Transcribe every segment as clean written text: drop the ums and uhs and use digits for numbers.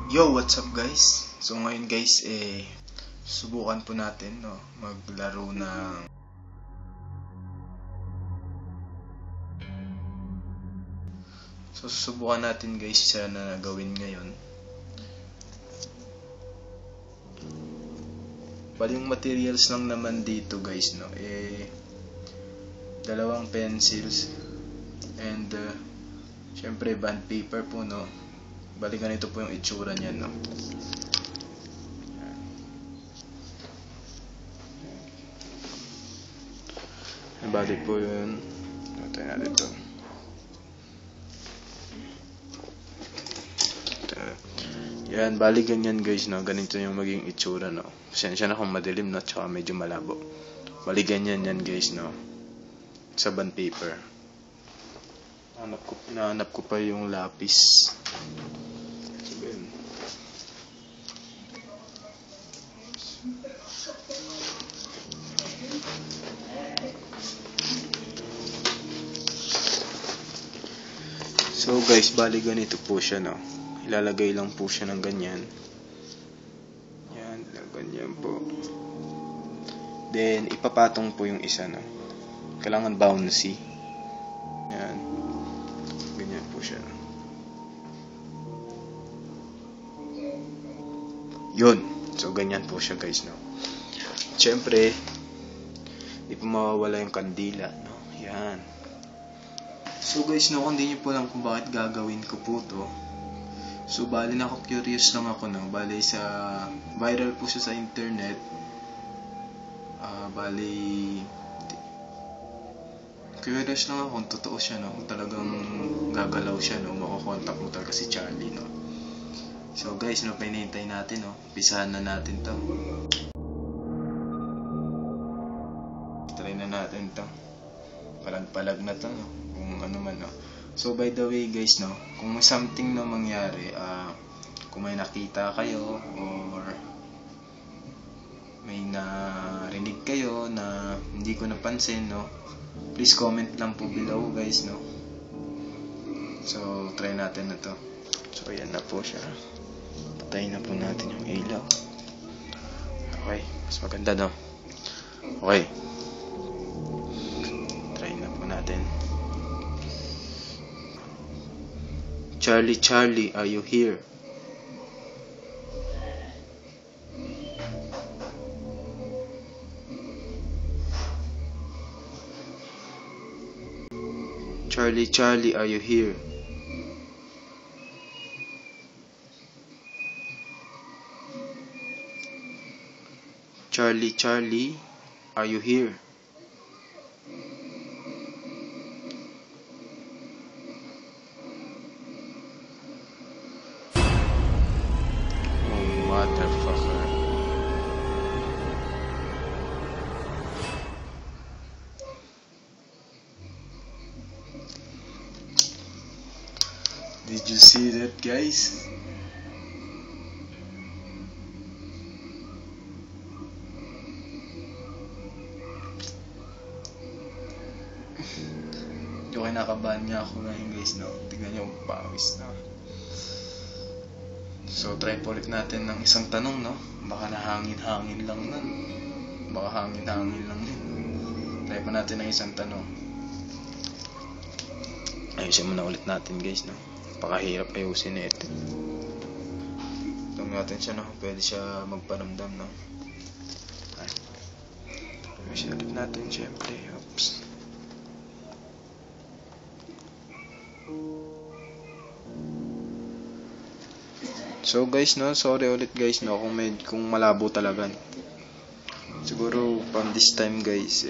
Yo, what's up guys? So ngayon guys, subukan po natin maglaro ng susubukan natin guys siya na gawin ngayon. Bali yung materials lang naman dito guys, dalawang pencils and syempre bond paper po, Bali ganito po yung itsura niyan, Bali po yun. Ito natin ito. Yan, bali ganyan guys, Ganito yung maging itsura, Pasensya na kung madilim, Tsaka medyo malabo. Bali ganyan yan guys, Sa bond paper. Nahanap ko pa yung lapis. So guys, bali ganito po siya, Ilalagay lang po siya ng ganyan. Yan, ganyan po. Then ipapatong po yung isa, Kailangan bouncy. Yan. Ganyan po siya. Yun. So ganyan po siya guys, Siyempre, di po mawawala yung kandila, Yan. So guys, kung di nyo po lang kung bakit gagawin ko po to. So bali curious lang ako, Bali sa viral po siya sa internet. Bali curious lang ako kung totoo siya, Kung talagang gagalaw siya, Makokontak mo talaga si Charlie, So guys, pinahintay natin, Umpisahan na natin to. Try na natin to. Palag-palag na to, Kung ano man, So by the way guys, kung may something na mangyari, kung may nakita kayo or may narinig kayo na hindi ko napansin, please comment lang po below guys, So try natin na to. So ayan na po siya. Patayin na po natin yung ilaw. Okay, mas maganda, Okay, try na po natin. Charlie, Charlie, are you here? Charlie, Charlie, are you here? Charlie, Charlie, are you here? Motherfucker. Did you see that, guys? Yung kinakabahan niya ako ngayon guys, Tignan niyo yung pawis, So try po ulit natin ng isang tanong, Baka nahangin-hangin lang nun. Baka hangin-hangin lang din. Try pa natin ng isang tanong. Ayusin muna ulit natin guys, Pakahirap ayusin na ito. Tanong natin siya, Pwede siya magparamdam, Ayusin ulit natin syempre. Oops. So guys, sorry ulit guys, kung malabo talaga. Siguro from this time guys,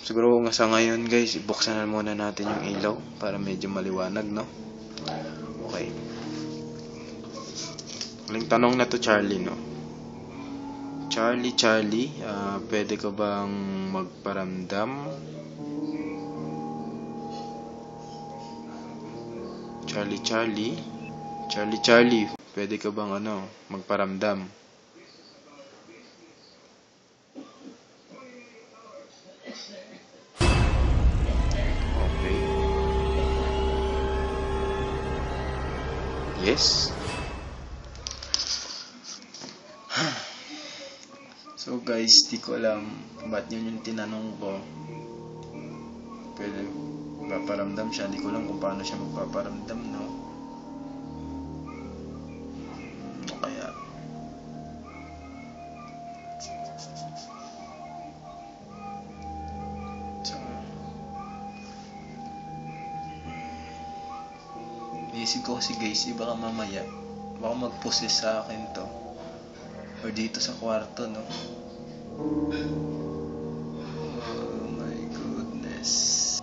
siguro nga sa ngayon guys, ibuksan na muna natin yung ilaw para medyo maliwanag, Okay. Huling tanong na to, Charlie, Charlie, Charlie, pwede ka bang magparamdam? Charlie, Charlie, Charlie, Charlie, pwede ka bang magparamdam? Okay. Yes. So guys, di ko alam ba't yun yung tinanong ko. Pwede paparamdam siya, di ko alam kung paano siya magpaparamdam, no? O kaya so, iisip ko kasi guys, baka mamaya baka mag-possess sa akin to or dito sa kwarto, no? Oh my goodness.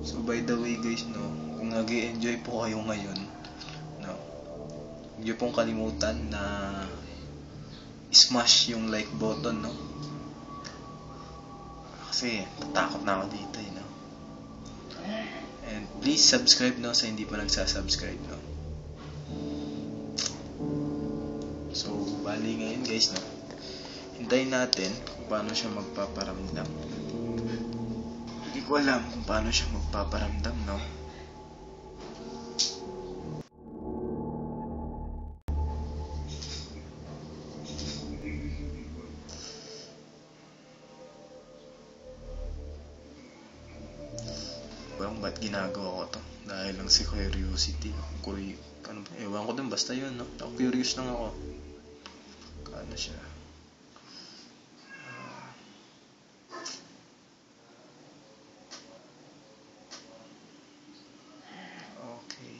So by the way guys, no, kung nag-enjoy po kayo ngayon, no, huwag niyo pong kalimutan na smash yung like button, no? Kasi tatakot na ako dito, no? And please subscribe, no, sa hindi pa nagsasubscribe, no? So, bali ngayon guys, no, hintayin natin kung paano siya magpaparamdam. Hindi ko alam kung paano siya magpaparamdam, no? Parang ba't ginagawa ko to? Dahil lang si curiosity, no? Ano ba? Ewan ko dun, basta yun, no? Ako curious lang ako. Ano siya? Okay.